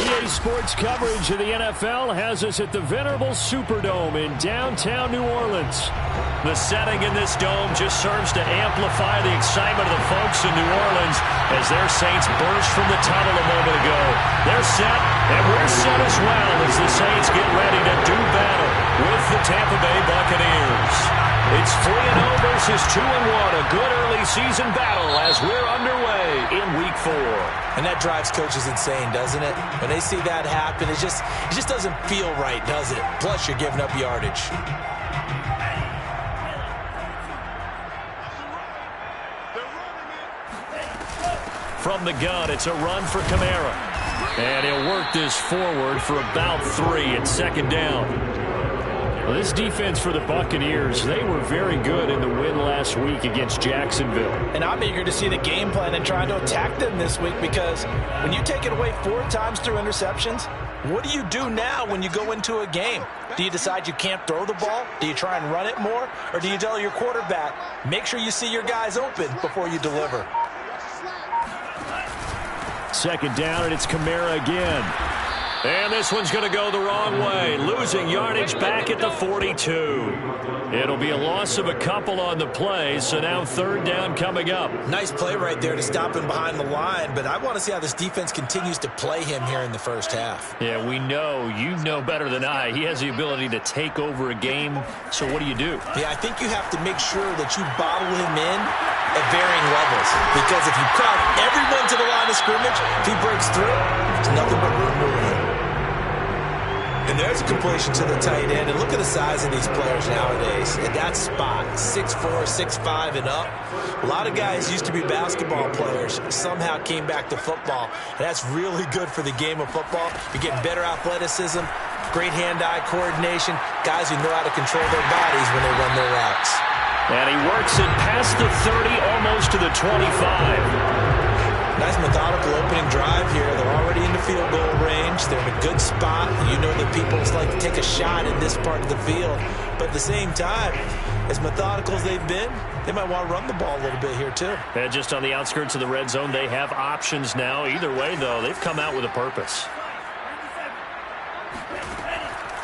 EA Sports coverage of the NFL has us at the venerable Superdome in downtown New Orleans. The setting in this dome just serves to amplify the excitement of the folks in New Orleans as their Saints burst from the tunnel a moment ago. They're set, and we're set as well as the Saints get ready to do battle with the Tampa Bay Buccaneers. It's 3-0 versus 2-1, a good early season battle as we're underway in Week 4. And that drives coaches insane, doesn't it? When they see that happen, it just doesn't feel right, does it? Plus, you're giving up yardage. From the gun, it's a run for Kamara. And he'll work this forward for about 3 at second down. Well, this defense for the Buccaneers, they were very good in the win last week against Jacksonville. And I'm eager to see the game plan and trying to attack them this week because when you take it away 4 times through interceptions, what do you do now when you go into a game? Do you decide you can't throw the ball? Do you try and run it more? Or do you tell your quarterback, make sure you see your guys open before you deliver? Second down, and it's Kamara again. And this one's going to go the wrong way, losing yardage back at the 42. It'll be a loss of a couple on the play, so now third down coming up. Nice play right there to stop him behind the line, but I want to see how this defense continues to play him here in the first half. Yeah, we know, you know better than I, he has the ability to take over a game, so what do you do? Yeah, I think you have to make sure that you bottle him in at varying levels, because if you crowd everyone to the line of scrimmage, if he breaks through, there's nothing but room to run. And there's a completion to the tight end. And look at the size of these players nowadays. At that spot, 6'4", 6'5", and up. A lot of guys used to be basketball players, somehow came back to football. And that's really good for the game of football. You're getting better athleticism, great hand-eye coordination, guys who know how to control their bodies when they run their routes. And he works it past the 30, almost to the 25. Nice methodical opening drive here. They're already in the field goal range. They're in a good spot. You know that people just like to take a shot in this part of the field. But at the same time, as methodical as they've been, they might want to run the ball a little bit here too. And just on the outskirts of the red zone, they have options now. Either way, though, they've come out with a purpose.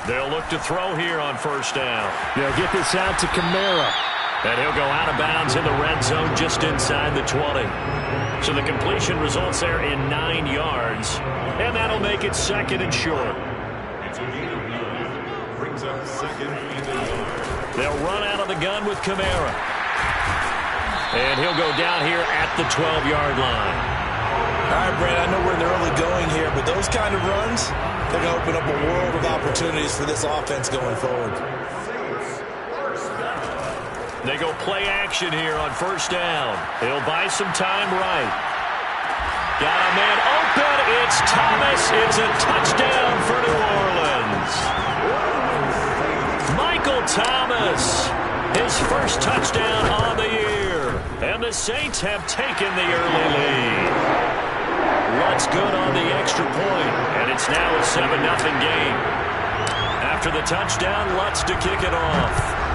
They'll look to throw here on first down. They'll get this out to Kamara. And he'll go out of bounds in the red zone just inside the 20. So the completion results there in 9 yards. And that'll make it second and short. They'll run out of the gun with Kamara. And he'll go down here at the 12-yard line. All right, Brad, I know we're in the early going here, but those kind of runs, they're going to open up a world of opportunities for this offense going forward. They go play action here on first down. He'll buy some time right. Got a man open. It's Thomas. It's a touchdown for New Orleans. Michael Thomas, his first touchdown on the year. And the Saints have taken the early lead. Lutz good on the extra point, and it's now a 7-0 game. After the touchdown, Lutz to kick it off.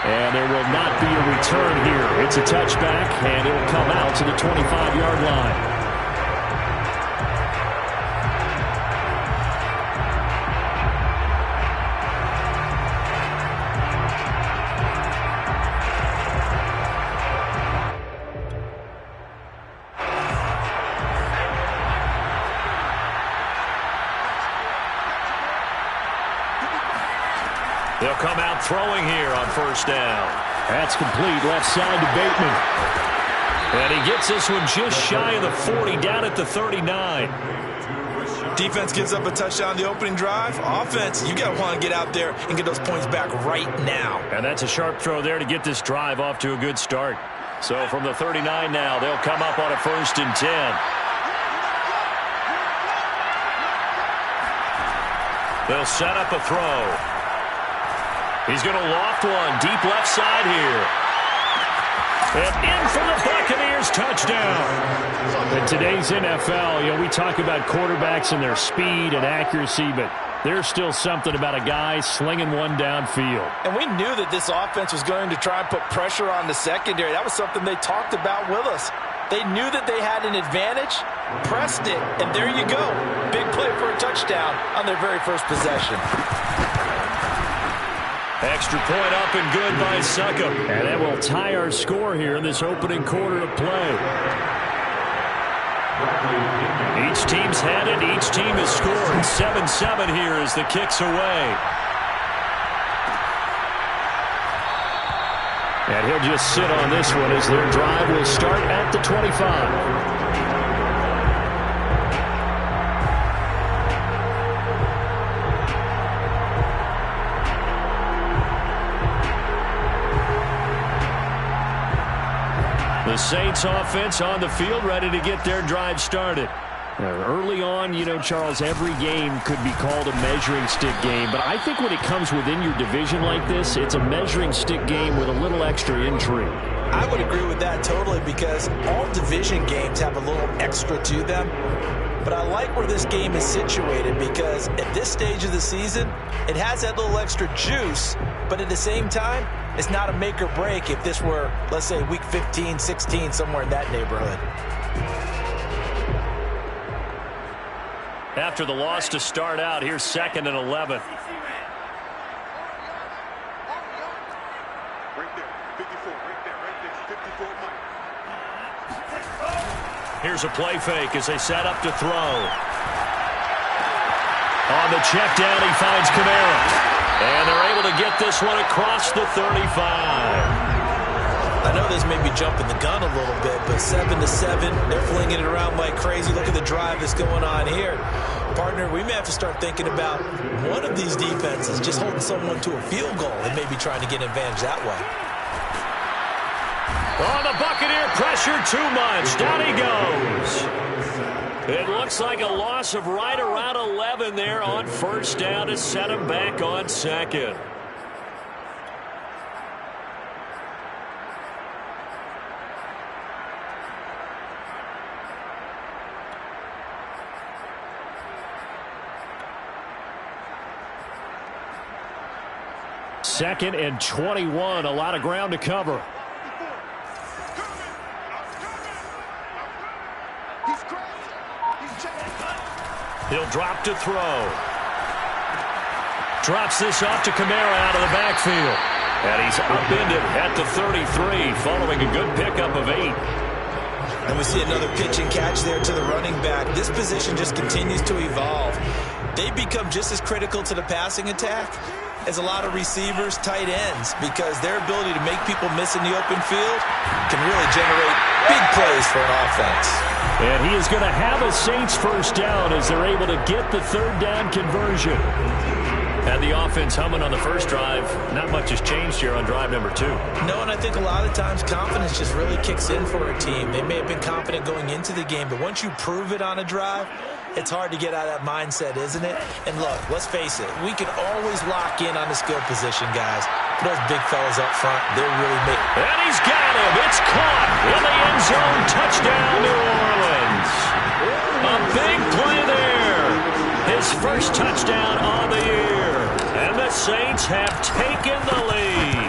And there will not be a return here. It's a touchback, and it will come out to the 25-yard line. They'll come out throwing here on first down. That's complete, left side to Bateman. And he gets this one just shy of the 40, down at the 39. Defense gives up a touchdown the opening drive. Offense, you got to want to get out there and get those points back right now. And that's a sharp throw there to get this drive off to a good start. So from the 39 now, they'll come up on a 1st and 10. They'll set up a throw. He's going to loft one deep left side here. And in for the Buccaneers touchdown. In today's NFL, we talk about quarterbacks and their speed and accuracy, but There's still something about a guy slinging one downfield. And we knew that this offense was going to try and put pressure on the secondary. That was something they talked about with us. They knew that they had an advantage, pressed it, and there you go. Big play for a touchdown on their very first possession. Extra point up and good by Succop. And that will tie our score here in this opening quarter of play. Each team's had it. Each team has scored. 7-7 here as the kick's away. And he'll just sit on this one as their drive will start at the 25. The Saints offense on the field, ready to get their drive started. Early on, you know, Charles, every game could be called a measuring stick game. But I think when it comes within your division like this, it's a measuring stick game with a little extra intrigue. I would agree with that totally, because all division games have a little extra to them. But I like where this game is situated, because at this stage of the season, it has that little extra juice. But at the same time, it's not a make or break if this were, let's say, week 15, 16, somewhere in that neighborhood. After the loss to start out, here's 2nd and 11. Right there, 54, right there, 54 Mike. Here's a play fake as they set up to throw. On the check down, he finds Kamara. And they're able to get this one across the 35. I know this may be jumping the gun a little bit, but 7-7, they're flinging it around like crazy. Look at the drive that's going on here. Partner, we may have to start thinking about one of these defenses just holding someone to a field goal and maybe trying to get an advantage that way. Oh, the Buccaneer pressure too much. Down he goes. It looks like a loss of right around 11 there on first down to set him back on second. Second and 21, a lot of ground to cover. He'll drop to throw. Drops this off to Kamara out of the backfield. And he's upended at the 33 following a good pickup of 8. And we see another pitch and catch there to the running back. This position just continues to evolve. They become just as critical to the passing attack as a lot of receivers, tight ends, because their ability to make people miss in the open field can really generate big plays for an offense. And he is going to have a Saints first down as they're able to get the third down conversion. And the offense humming on the first drive. Not much has changed here on drive number 2. No, and I think a lot of times confidence just really kicks in for a team. They may have been confident going into the game, but once you prove it on a drive, it's hard to get out of that mindset, isn't it? And look, let's face it, we can always lock in on the skill position, guys. But those big fellas up front, they're really making... And he's got him. It's caught in the end zone. Touchdown, New Orleans. A big play there. His first touchdown on the year. And the Saints have taken the lead.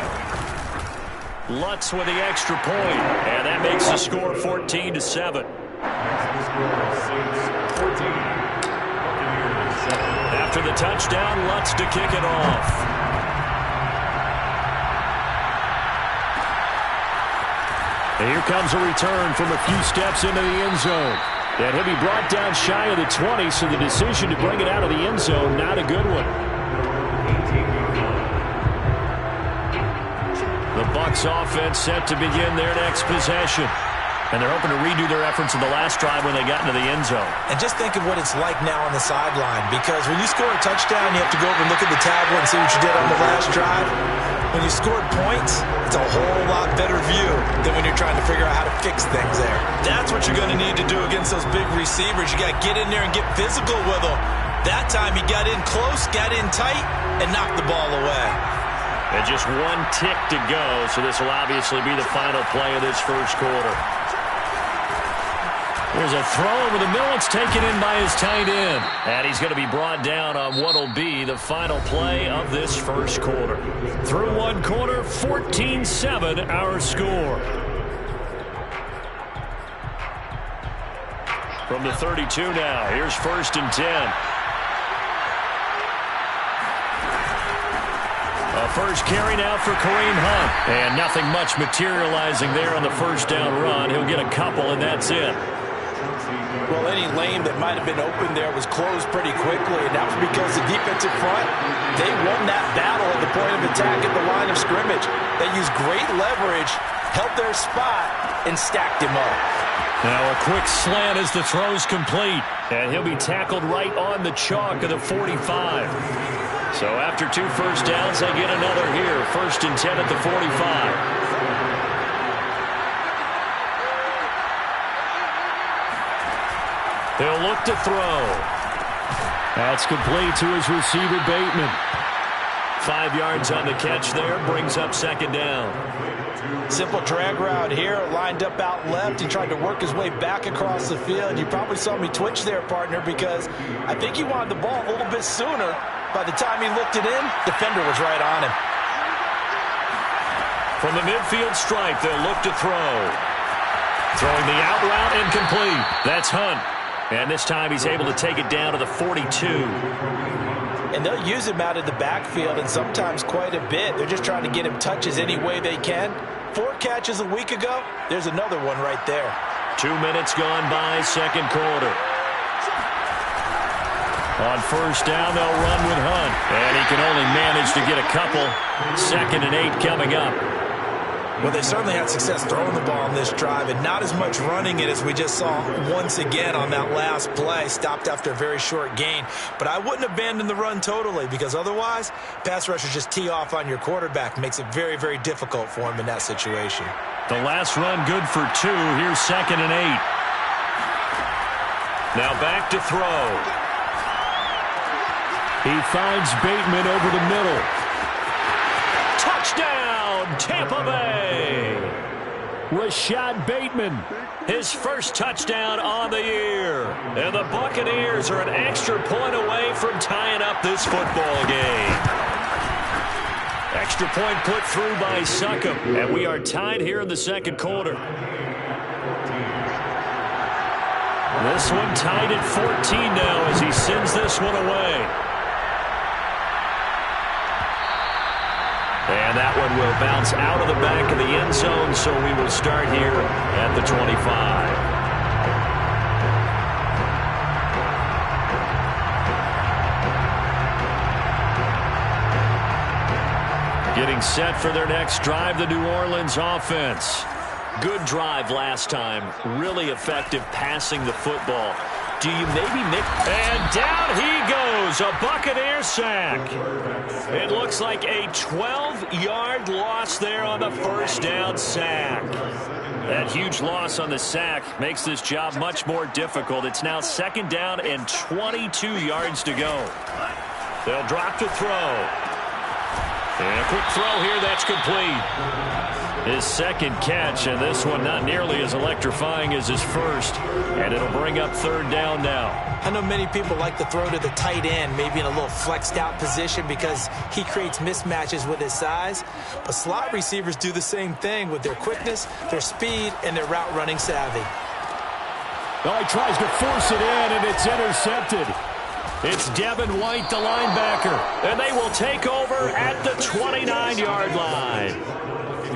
Lutz with the extra point. And that makes the score 14-7. After the touchdown, Lutz to kick it off. And here comes a return from a few steps into the end zone. And he'll be brought down shy of the 20, so the decision to bring it out of the end zone, not a good one. The Bucs offense set to begin their next possession. And they're hoping to redo their efforts in the last drive when they got into the end zone. And just think of what it's like now on the sideline, because when you score a touchdown, you have to go over and look at the tablet and see what you did on the last drive. When you scored points, it's a whole lot better view than when you're trying to figure out how to fix things there. That's what you're going to need to do against those big receivers. You got to get in there and get physical with them. That time he got in close, got in tight, and knocked the ball away. And just one tick to go, so this will obviously be the final play of this first quarter. There's a throw over the middle. It's taken in by his tight end. And he's going to be brought down on what will be the final play of this first quarter. Through one quarter, 14-7 our score. From the 32 now, here's 1st and 10. A first carry now for Kareem Hunt. And nothing much materializing there on the first down run. He'll get a couple, and that's it. Well, any lane that might have been open there was closed pretty quickly, and that was because the defensive front, they won that battle at the point of attack at the line of scrimmage. They used great leverage, held their spot, and stacked him up. Now a quick slant as the throw's complete, and he'll be tackled right on the chalk of the 45. So after 2 first downs, they get another here. 1st and 10 at the 45. They'll look to throw. That's complete to his receiver, Bateman. 5 yards on the catch there, brings up 2nd down. Simple drag route here, lined up out left. He tried to work his way back across the field. You probably saw me twitch there, partner, because I think he wanted the ball a little bit sooner. By the time he looked it in, defender was right on him. From the midfield stripe, they'll look to throw. Throwing the out route incomplete. That's Hunt. And this time he's able to take it down to the 42. And they'll use him out of the backfield, and sometimes quite a bit. They're just trying to get him touches any way they can. 4 catches a week ago. There's another one right there. 2 minutes gone by, 2nd quarter. On 1st down, they'll run with Hunt. And he can only manage to get a couple. 2nd and 8 coming up. Well, they certainly had success throwing the ball on this drive, and not as much running it as we just saw once again on that last play. Stopped after a very short gain. But I wouldn't abandon the run totally, because otherwise, pass rushers just tee off on your quarterback. Makes it very, very difficult for him in that situation. The last run good for 2. Here's 2nd and 8. Now back to throw. He finds Bateman over the middle. Touchdown, Tampa Bay! Rashad Bateman, his first touchdown on the year. And the Buccaneers are an extra point away from tying up this football game. Extra point put through by Succop, and we are tied here in the 2nd quarter. This one tied at 14 now as he sends this one away. And that one will bounce out of the back of the end zone, so we will start here at the 25. Getting set for their next drive, the New Orleans offense. Good drive last time. Really effective passing the football. Do you maybe make... And down he goes. A Buccaneer sack. It looks like a 12-yard loss there on the 1st down sack. That huge loss on the sack makes this job much more difficult. It's now 2nd down and 22 yards to go. They'll drop to throw. And a quick throw here, that's complete. His 2nd catch, and this one not nearly as electrifying as his first. And it'll bring up 3rd down now. I know many people like to throw to the tight end, maybe in a little flexed out position because he creates mismatches with his size. But slot receivers do the same thing with their quickness, their speed, and their route running savvy. Well, he tries to force it in, and it's intercepted. It's Devin White, the linebacker, and they will take over at the 29-yard line.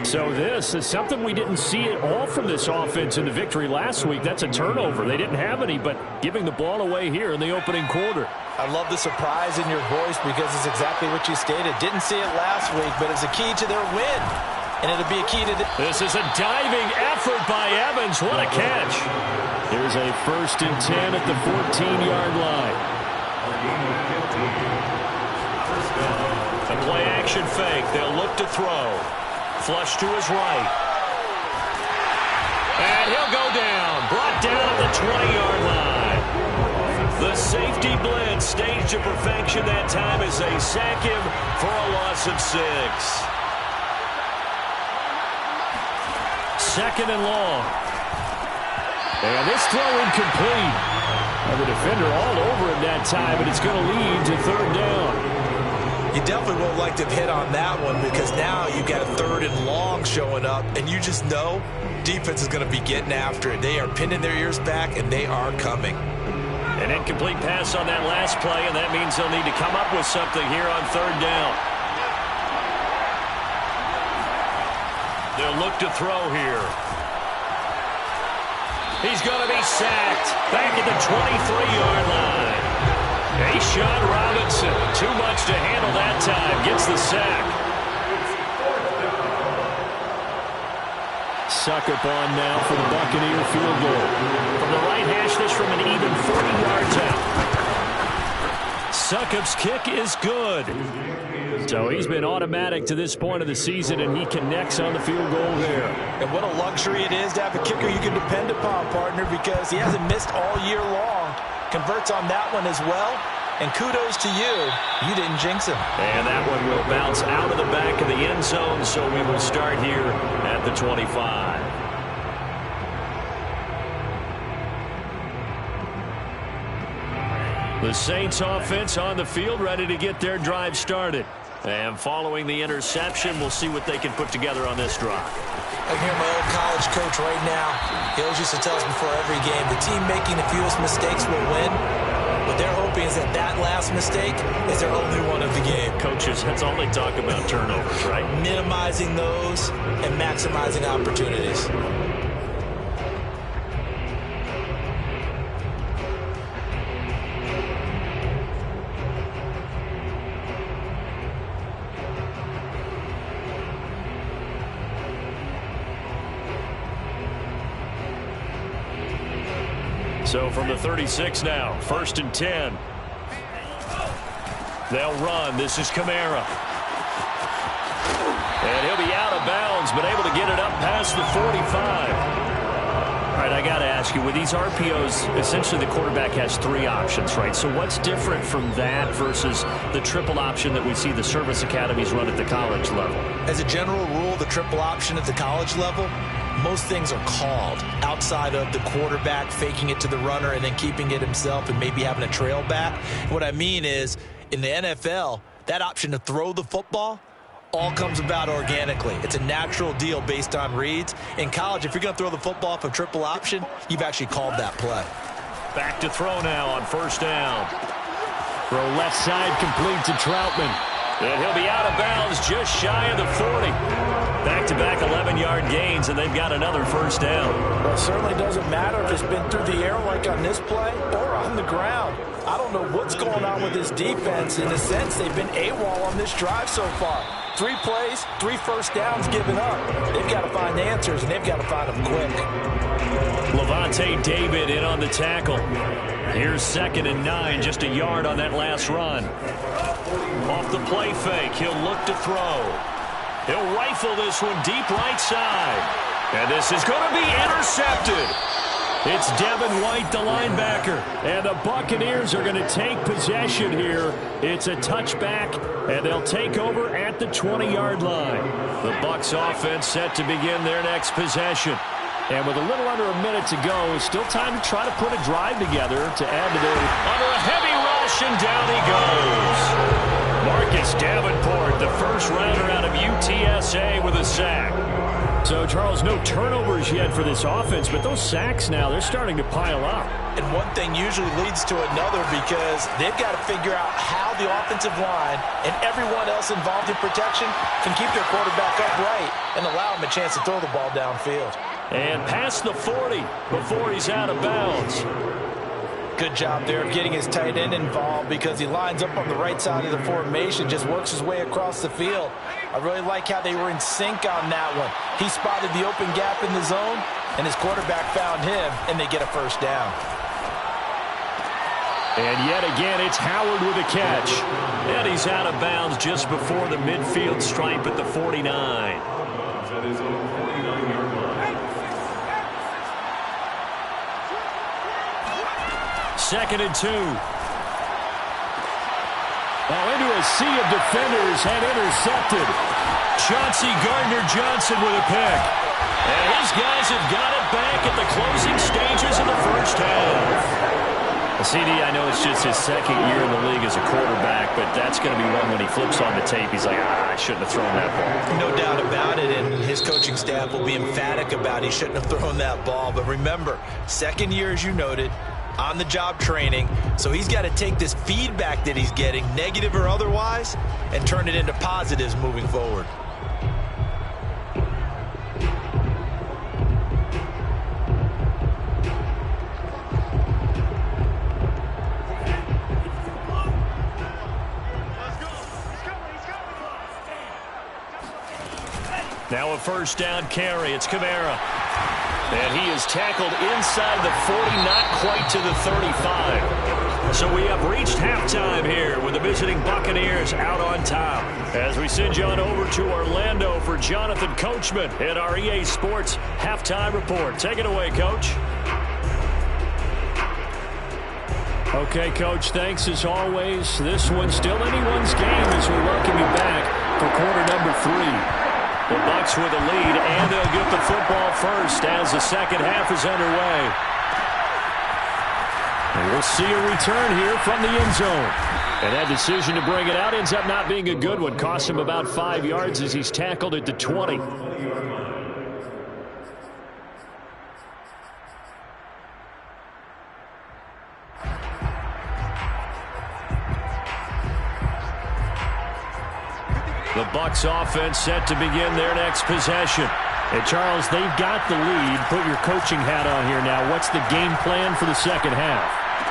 So this is something we didn't see at all from this offense in the victory last week. That's a turnover. They didn't have any, but giving the ball away here in the opening quarter. I love the surprise in your voice because it's exactly what you stated. Didn't see it last week, but it's a key to their win. And it'll be a key to This is a diving effort by Evans. What a catch. Here's a 1st and 10 at the 14-yard line. The play action fake. They'll look to throw. Flush to his right. And he'll go down. Brought down at the 20-yard line. The safety blitz staged to perfection that time as they sack him for a loss of 6. 2nd and long. And this throw incomplete. And the defender all over him that time, but it's going to lead to third down. You definitely won't like to hit on that one because now you've got a third and long showing up, and you just know defense is going to be getting after it. They are pinning their ears back, and they are coming. An incomplete pass on that last play, and that means they'll need to come up with something here on third down. They'll look to throw here. He's going to be sacked back at the 23-yard line. A'Shawn Robinson, too much to handle that time, gets the sack. Succop on now for the Buccaneer field goal. From the right hash, this from an even 40 yards out. Succop's kick is good. So he's been automatic to this point of the season, and he connects on the field goal there. And what a luxury it is to have a kicker you can depend upon, partner, because he hasn't missed all year long. Converts on that one as well. And kudos to you. You didn't jinx him. And that one will bounce out of the back of the end zone, so we will start here at the 25. The Saints offense on the field, ready to get their drive started. And following the interception, we'll see what they can put together on this drive. I hear my old college coach right now. He always used to tell us before every game, the team making the fewest mistakes will win. What they're hoping is that that last mistake is their only one of the game. Coaches, that's all they talk about, turnovers, right? Minimizing those and maximizing opportunities. So from the 36 now, 1st and 10. They'll run. This is Kamara. And he'll be out of bounds, but able to get it up past the 45. All right, I got to ask you, with these RPOs, essentially the quarterback has 3 options, right? So what's different from that versus the triple option that we see the service academies run at the college level? As a general rule, the triple option at the college level, most things are called outside of the quarterback faking it to the runner and then keeping it himself and maybe having a trail back. What I mean is, in the NFL, that option to throw the football all comes about organically. It's a natural deal based on reads. In college, if you're going to throw the football off a triple option, you've actually called that play. Back to throw now on 1st down. Throw left side complete to Troutman. And he'll be out of bounds just shy of the 40. Back-to-back 11-yard gains, and they've got another 1st down. Well, it certainly doesn't matter if it's been through the air like on this play or on the ground. I don't know what's going on with this defense. In a sense, they've been AWOL on this drive so far. 3 plays, 3 1st downs given up. They've got to find answers, and they've got to find them quick. Levante David in on the tackle. Here's 2nd and 9, just a yard on that last run. Off the play fake, he'll look to throw. He'll rifle this one deep right side. And this is going to be intercepted. It's Devin White, the linebacker. And the Buccaneers are going to take possession here. It's a touchback, and they'll take over at the 20-yard line. The Bucs offense set to begin their next possession. And with a little under a minute to go, still time to try to put a drive together to add to their... Under a heavy rush, and down he goes. Marcus Davenport, the first rounder out of UTSA with a sack. So, Charles, no turnovers yet for this offense, but those sacks now, they're starting to pile up. And one thing usually leads to another because they've got to figure out how the offensive line and everyone else involved in protection can keep their quarterback upright and allow him a chance to throw the ball downfield. And past the 40 before he's out of bounds. Good job there of getting his tight end involved because he lines up on the right side of the formation, just works his way across the field. I really like how they were in sync on that one. He spotted the open gap in the zone, and his quarterback found him, and they get a 1st down. And yet again, it's Howard with a catch. And he's out of bounds just before the midfield stripe at the 49. 2nd and 2. Now into a sea of defenders and intercepted. Chauncey Gardner-Johnson with a pick. And his guys have got it back at the closing stages of CD, I know it's just his second year in the league as a quarterback, but that's going to be one when he flips on the tape, he's like, I shouldn't have thrown that ball. No doubt about it, and his coaching staff will be emphatic about he shouldn't have thrown that ball. But remember, second year, as you noted, on-the-job training, so he's got to take this feedback that he's getting, negative or otherwise, and turn it into positives moving forward. Now a first down carry. It's Kamara. And he is tackled inside the 40, not quite to the 35. So we have reached halftime here with the visiting Buccaneers out on top. As we send you on over to Orlando for Jonathan Coachman at our EA Sports Halftime Report. Take it away, Coach. Okay, Coach, thanks as always. This one's still anyone's game as we welcome you back for quarter number 3. The Bucs with a lead, and they'll get the football first as the second half is underway. And we'll see a return here from the end zone. And that decision to bring it out ends up not being a good one. Cost him about 5 yards as he's tackled at the 20. The Bucs offense set to begin their next possession. And Charles, they've got the lead. Put your coaching hat on here now. What's the game plan for the second half?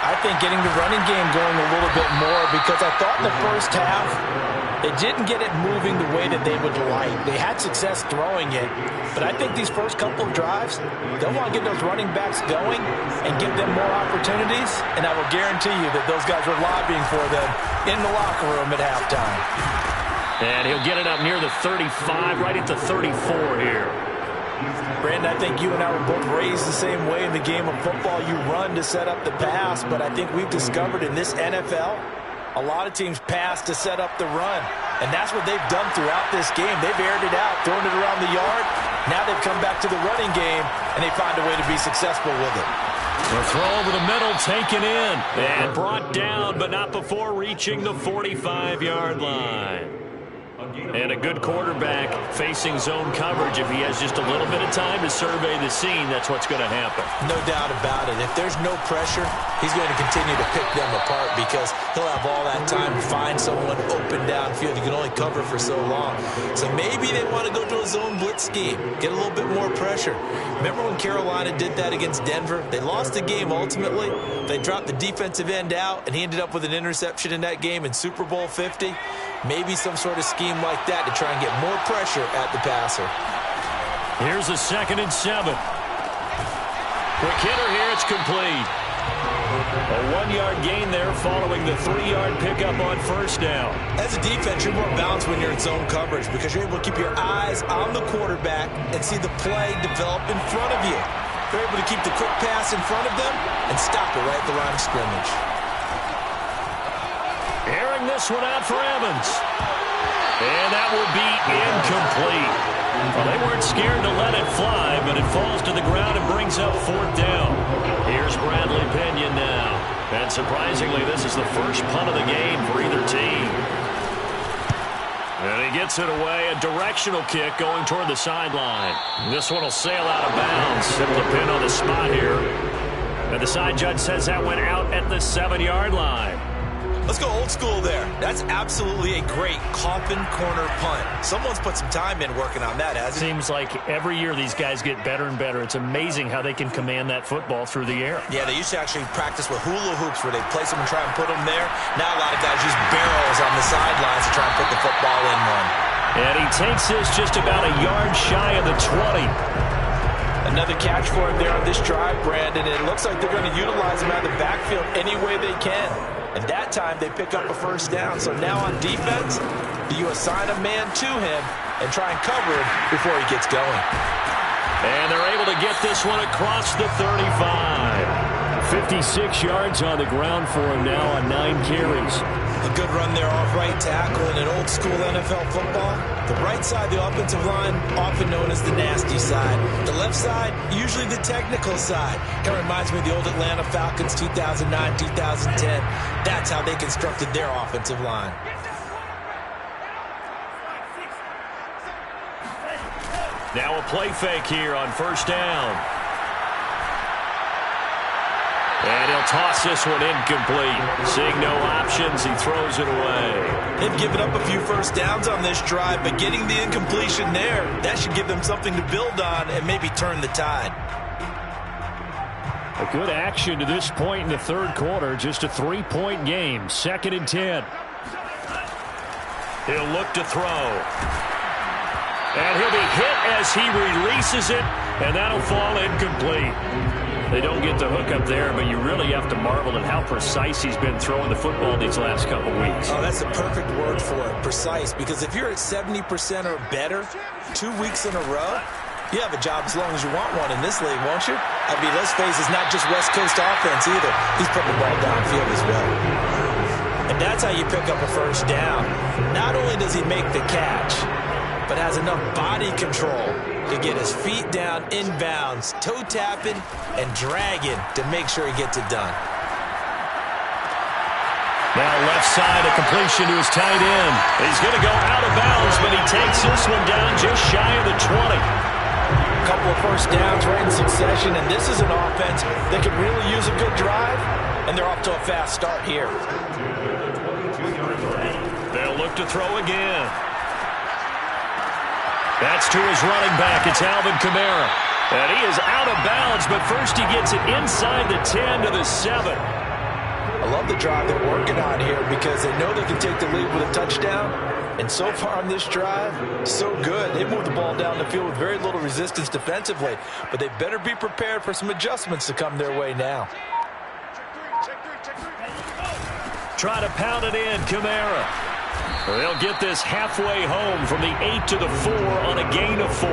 I think getting the running game going a little bit more, because I thought in the first half they didn't get it moving the way that they would like. They had success throwing it, but I think these first couple of drives, they'll want to get those running backs going and give them more opportunities, and I will guarantee you that those guys were lobbying for them in the locker room at halftime. And he'll get it up near the 35, right at the 34 here. Brandon, I think you and I were both raised the same way in the game of football. You run to set up the pass, but I think we've discovered in this NFL, a lot of teams pass to set up the run. And that's what they've done throughout this game. They've aired it out, thrown it around the yard. Now they've come back to the running game, and they find a way to be successful with it. The throw over the middle taken in and brought down, but not before reaching the 45-yard line. And a good quarterback facing zone coverage. If he has just a little bit of time to survey the scene, that's what's going to happen. No doubt about it. If there's no pressure, he's going to continue to pick them apart because he'll have all that time to find someone open downfield. You can only cover for so long. So maybe they want to go to a zone blitz scheme, get a little bit more pressure. Remember when Carolina did that against Denver? They lost the game ultimately. They dropped the defensive end out, and he ended up with an interception in that game in Super Bowl 50. Maybe some sort of scheme like that to try and get more pressure at the passer. Here's a 2nd and 7. Quick hitter here, it's complete. A 1-yard gain there following the 3-yard pickup on first down. As a defense, you're more balanced when you're in zone coverage because you're able to keep your eyes on the quarterback and see the play develop in front of you. You're able to keep the quick pass in front of them and stop it right at the line of scrimmage. Airing this one out for Evans. And that will be incomplete. Well, they weren't scared to let it fly, but it falls to the ground and brings up 4th down. Here's Bradley Pinion now. And surprisingly, this is the first punt of the game for either team. And he gets it away, a directional kick going toward the sideline. This one will sail out of bounds. Simple pin on the spot here. And the side judge says that went out at the 7-yard line. Let's go old school there. That's absolutely a great coffin corner punt. Someone's put some time in working on that, hasn't it? Seems like every year these guys get better and better. It's amazing how they can command that football through the air. Yeah, they used to actually practice with hula hoops where they place them and try and put them there. Now a lot of guys use barrels on the sidelines to try and put the football in one. And he takes this just about a yard shy of the 20. Another catch for him there on this drive, Brandon. It looks like they're going to utilize him out of the backfield any way they can. And that time they pick up a first down. So now on defense, do you assign a man to him and try and cover him before he gets going? And they're able to get this one across the 35. 56 yards on the ground for him now on 9 carries. A good run there off right tackle in an old school NFL football. The right side, the offensive line, often known as the nasty side. The left side, usually the technical side. Kind of reminds me of the old Atlanta Falcons 2009, 2010. That's how they constructed their offensive line. Now a play fake here on first down. And he'll toss this one incomplete. Seeing no options, he throws it away. They've given up a few first downs on this drive, but getting the incompletion there, that should give them something to build on and maybe turn the tide. A good action to this point in the third quarter. Just a 3-point game. 2nd and 10. He'll look to throw. And he'll be hit as he releases it, and that'll fall incomplete. They don't get the hook up there, but you really have to marvel at how precise he's been throwing the football these last couple weeks. Oh, that's the perfect word for it, precise, because if you're at 70% or better 2 weeks in a row, you have a job as long as you want one in this league, won't you? I mean, let's face it, it's not just West Coast offense either. He's putting the ball downfield as well. And that's how you pick up a first down. Not only does he make the catch, but has enough body control to get his feet down inbounds, toe tapping and dragging to make sure he gets it done. Now left side, a completion to his tight end. He's going to go out of bounds, but he takes this one down just shy of the 20. A couple of first downs right in succession, and this is an offense that could really use a good drive, and they're off to a fast start here. They'll look to throw again. That's to his running back. It's Alvin Kamara. And he is out of bounds, but first he gets it inside the 10 to the 7. I love the drive they're working on here because they know they can take the lead with a touchdown. And so far on this drive, so good. They moved the ball down the field with very little resistance defensively. But they better be prepared for some adjustments to come their way now. Try to pound it in, Kamara. They'll get this halfway home from the 8 to the 4 on a gain of 4.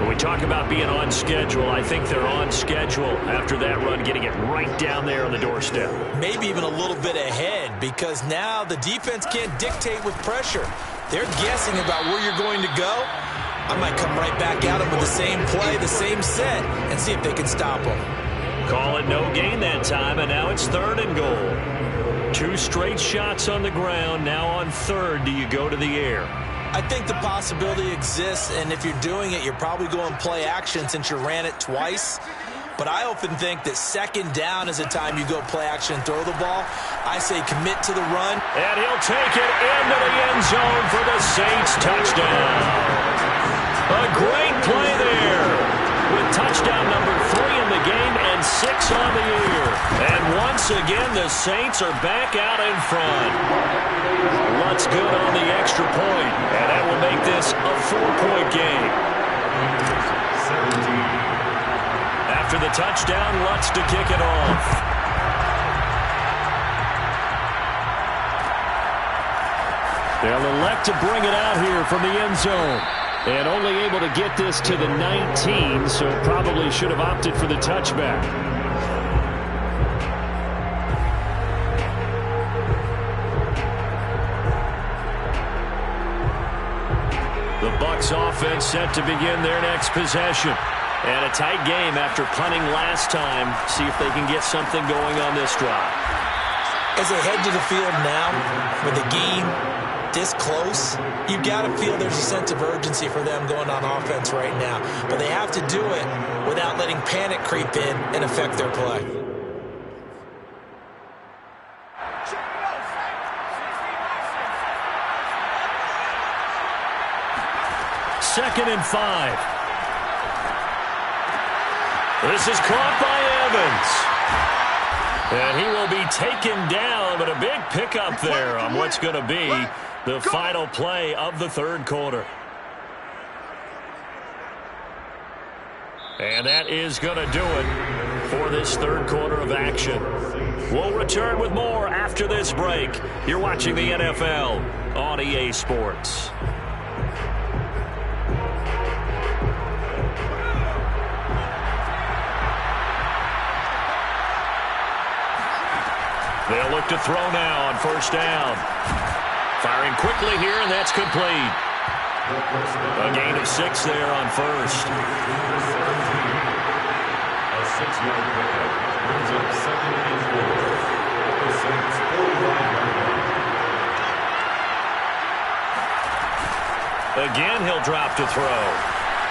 When we talk about being on schedule, I think they're on schedule after that run, getting it right down there on the doorstep. Maybe even a little bit ahead because now the defense can't dictate with pressure. They're guessing about where you're going to go. I might come right back at them with the same play, the same set, and see if they can stop them. Call it no gain that time, and now it's 3rd and goal. 2 straight shots on the ground. Now on 3rd, do you go to the air? I think the possibility exists, and if you're doing it, you're probably going play action since you ran it twice. But I often think that 2nd down is the time you go play action and throw the ball. I say commit to the run. And he'll take it into the end zone for the Saints touchdown. A great play there with touchdown number 3 in the game and 6 on the year. And once again, the Saints are back out in front. Lutz good on the extra point, and that will make this a 4-point game. After the touchdown, Lutz to kick it off. They'll elect to bring it out here from the end zone. And only able to get this to the 19, so probably should have opted for the touchback. The Bucs offense set to begin their next possession. And a tight game after punting last time. See if they can get something going on this drive. As they head to the field now, with the game this close, you got to feel there's a sense of urgency for them going on offense right now. But they have to do it without letting panic creep in and affect their play. Second and 5. This is caught by Evans. And he will be taken down, but a big pickup there on what's going to be the final play of the third quarter. And that is going to do it for this third quarter of action. We'll return with more after this break. You're watching the NFL on EA Sports. They'll look to throw now on first down. Firing quickly here, and that's complete. A gain of 6 there on first. A 6-yard pickup brings up 2nd and 4. The Saints 45-yard line. Again, he'll drop to throw.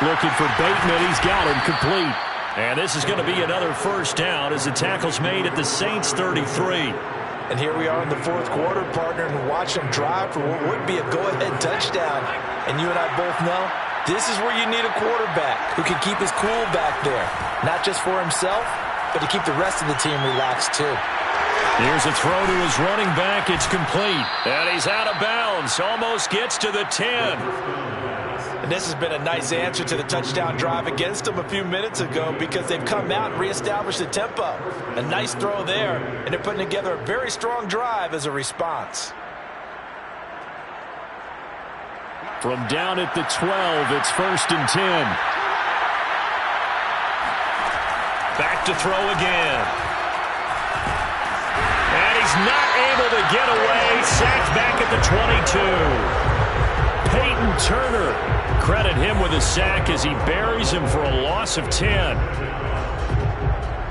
Looking for Bateman. He's got him complete. And this is going to be another first down as the tackle's made at the Saints 33. And here we are in the fourth quarter, partner, and watch them drive for what would be a go-ahead touchdown. And you and I both know this is where you need a quarterback who can keep his cool back there. Not just for himself, but to keep the rest of the team relaxed too. Here's a throw to his running back. It's complete. And he's out of bounds. Almost gets to the 10. And this has been a nice answer to the touchdown drive against them a few minutes ago because they've come out and reestablished the tempo. A nice throw there, and they're putting together a very strong drive as a response. From down at the 12, it's 1st and 10. Back to throw again. And he's not able to get away. Sacked back at the 22. Peyton Turner. Credit him with a sack as he buries him for a loss of 10.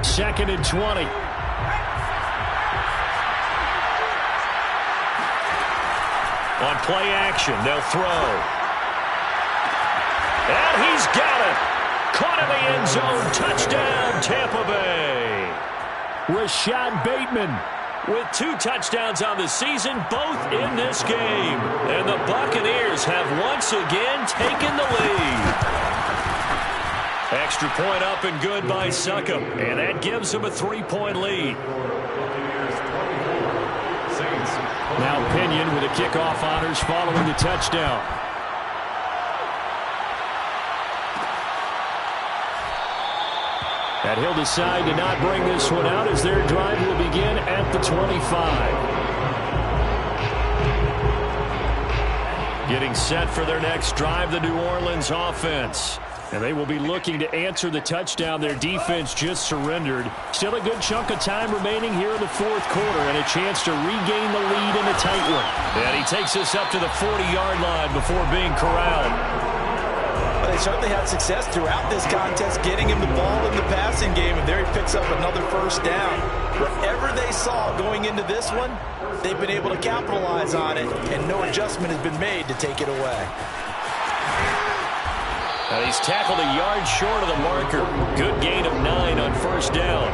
2nd and 20. On play action, they'll throw. And he's got it. Caught in the end zone. Touchdown, Tampa Bay. Rashad Bateman with 2 touchdowns on the season, both in this game. And the Buccaneers have once again taken the lead. Extra point up and good by Succop. And that gives them a 3-point lead. Now Pinion with the kickoff honors following the touchdown. And he'll decide to not bring this one out as their drive will begin at the 25. Getting set for their next drive, the New Orleans offense. And they will be looking to answer the touchdown their defense just surrendered. Still a good chunk of time remaining here in the fourth quarter and a chance to regain the lead in a tight one. And he takes us up to the 40-yard line before being corralled. Well, they certainly had success throughout this contest getting him the ball in the passing game, and there he picks up another first down. Whatever they saw going into this one, they've been able to capitalize on it, and no adjustment has been made to take it away. And he's tackled a yard short of the marker. Good gain of 9 on first down.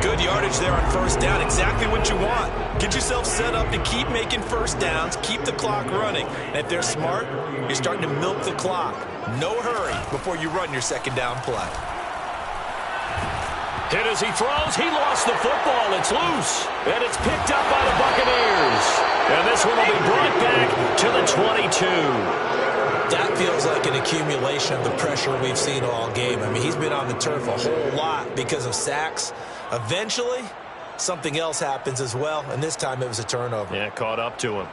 Good yardage there on first down. Exactly what you want. Get yourself set up to keep making first downs, keep the clock running. And if they're smart, you're starting to milk the clock. No hurry before you run your second down play. Hit as he throws. He lost the football. It's loose. And it's picked up by the Buccaneers. And this one will be brought back to the 22. That feels like an accumulation of the pressure we've seen all game. I mean, he's been on the turf a whole lot because of sacks. Eventually, something else happens as well, and this time it was a turnover. Yeah, caught up to him.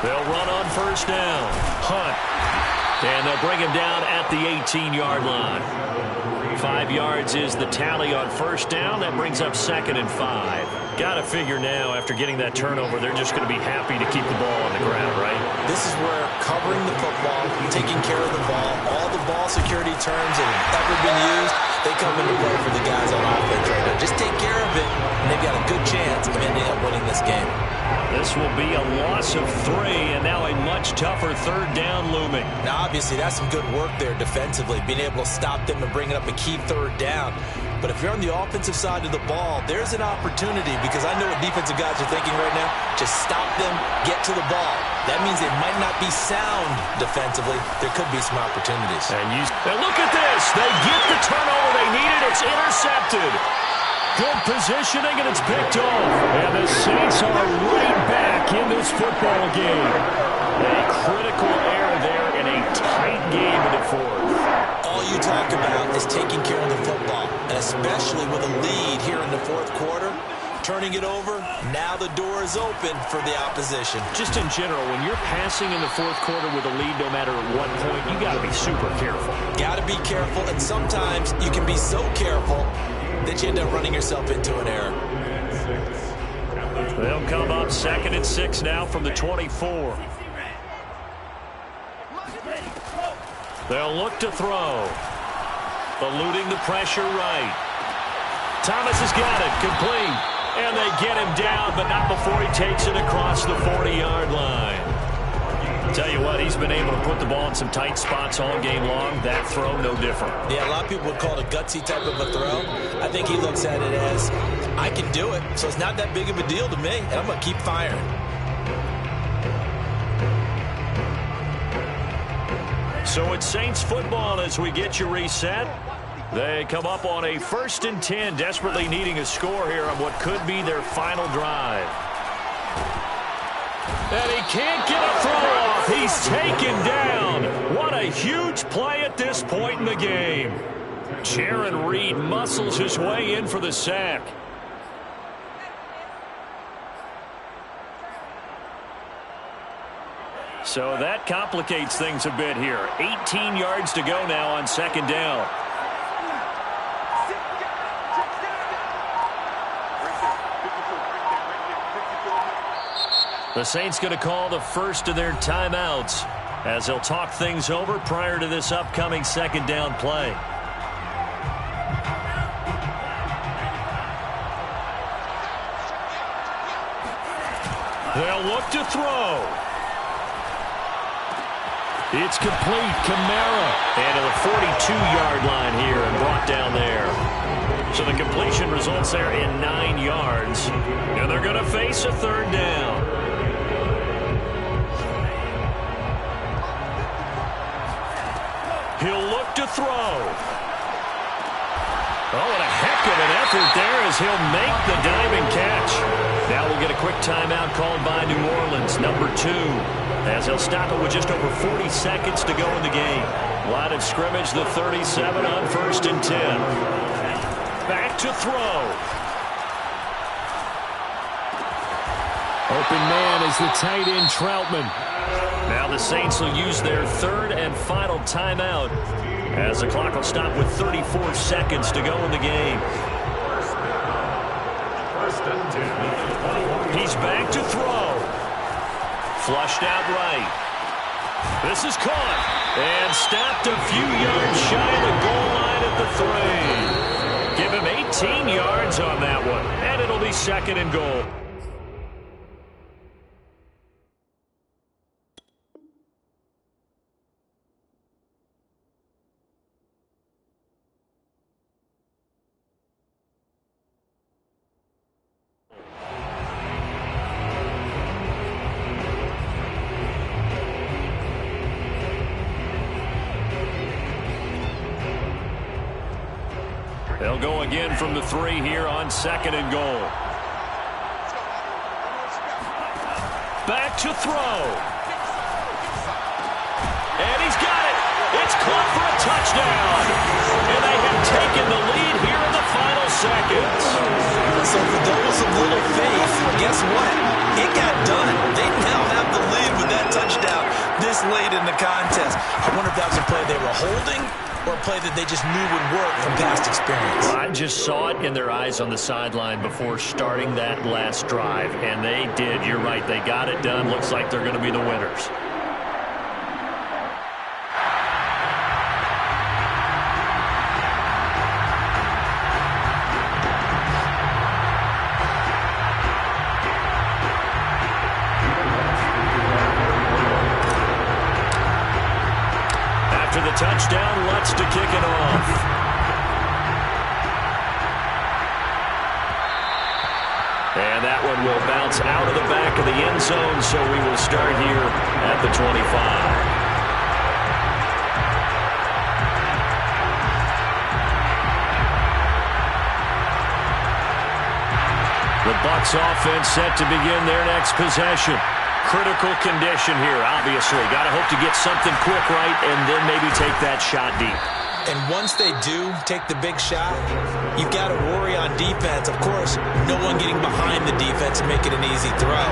They'll run on first down. Hunt. And they'll bring him down at the 18-yard line. 5 yards is the tally on first down. That brings up 2nd and 5. Got to figure now, after getting that turnover, they're just going to be happy to keep the ball on the ground, right? This is where covering the football, taking care of the ball, all the ball security terms that have ever been used, they come into play for the guys on offense right now. Just take care of it, and they've got a good chance of ending up winning this game. This will be a loss of 3, and now a much tougher third down looming. Now, obviously, that's some good work there defensively, being able to stop them and bringing up a key third down. But if you're on the offensive side of the ball, there's an opportunity, because I know what defensive guys are thinking right now. Just stop them, get to the ball. That means they might not be sound defensively. There could be some opportunities. And look at this. They get the turnover they needed. It's intercepted. Good positioning, and it's picked off. And the Saints are right back in this football game. A critical error there in a tight game in the fourth. All you talk about is taking care of the football, and especially with a lead here in the fourth quarter, turning it over. Now the door is open for the opposition. Just in general, when you're passing in the fourth quarter with a lead, no matter at what point, you got to be super careful. Got to be careful, and sometimes you can be so careful that you end up running yourself into an error. They'll come up 2nd and 6 now from the 24. They'll look to throw. Eluding the pressure right. Thomas has got it. Complete. And they get him down, but not before he takes it across the 40-yard line. Tell you what, he's been able to put the ball in some tight spots all game long. That throw, no different. Yeah, a lot of people would call it a gutsy type of a throw. I think he looks at it as, I can do it, so it's not that big of a deal to me, and I'm going to keep firing. So it's Saints football as we get you reset. They come up on a 1st and 10, desperately needing a score here on what could be their final drive. And he can't get a throw off. He's taken down. What a huge play at this point in the game. Jaron Reed muscles his way in for the sack. So that complicates things a bit here. 18 yards to go now on 2nd down. The Saints going to call the first of their timeouts as they'll talk things over prior to this upcoming 2nd down play. They'll look to throw. It's complete. Kamara. And to the 42-yard line here and brought down there. So the completion results there in 9 yards. And they're going to face a 3rd down. He'll look to throw. Oh, and a heck of an effort there as he'll make the diving catch. Now we'll get a quick timeout called by New Orleans, number 2, as they'll stop it with just over 40 seconds to go in the game. Line of scrimmage, the 37 on 1st and 10. Back to throw. Open man is the tight end, Troutman. Now the Saints will use their 3rd and final timeout as the clock will stop with 34 seconds to go in the game. He's back to throw. Flushed out right. This is caught and stopped a few yards shy of the goal line at the 3. Give him 18 yards on that one, and it'll be 2nd and goal. They'll go again from the 3 here on 2nd and goal. Back to throw. And he's got it. It's caught for a touchdown. And they have taken the lead here in the final seconds. So for those of little faith, guess what? It got done. They now have the lead with that touchdown this late in the contest. I wonder if that was a play they were holding or a play that they just knew would work from past experience. Well, I just saw it in their eyes on the sideline before starting that last drive, and they did. You're right. They got it done. Looks like they're going to be the winners. After the touchdown, Lutz to kick it off. And that one will bounce out of the back of the end zone, so we will start here at the 25. The Bucs offense set to begin their next possession. Critical condition here, obviously. Got to hope to get something quick right and then maybe take that shot deep. And once they do take the big shot, you've got to worry on defense. Of course, no one getting behind the defense and make it an easy throw.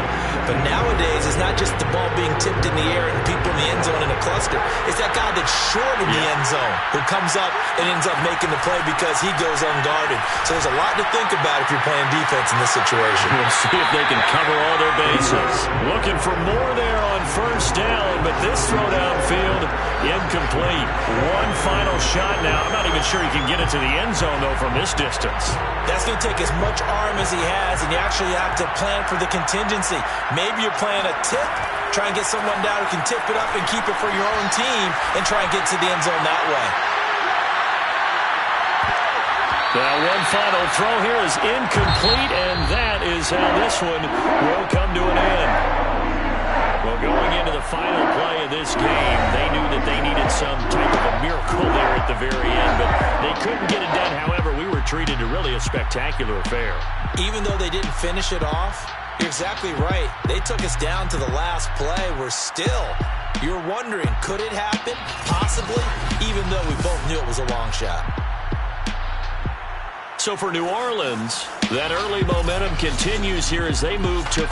But nowadays, it's not just the ball being tipped in the air and people in the end zone in a cluster. It's that guy that's short of the end zone who comes up and ends up making the play because he goes unguarded. So there's a lot to think about if you're playing defense in this situation. We'll see if they can cover all their bases. Looking for more there on first down, but this throw downfield, incomplete. One final shot now. I'm not even sure he can get it to the end zone, though, from this distance. That's going to take as much arm as he has, and you actually have to plan for the contingency. Maybe you're playing a tip, try and get someone down who can tip it up and keep it for your own team and try and get to the end zone that way. Now, one final throw here is incomplete, and that is how this one will come to an end. Well, going into the final play of this game, they knew that they needed some type of a miracle there at the very end, but they couldn't get it done. However, we were treated to really a spectacular affair. Even though they didn't finish it off, you're exactly right. They took us down to the last play. You're wondering, could it happen? Possibly, even though we both knew it was a long shot. So for New Orleans, that early momentum continues here as they move to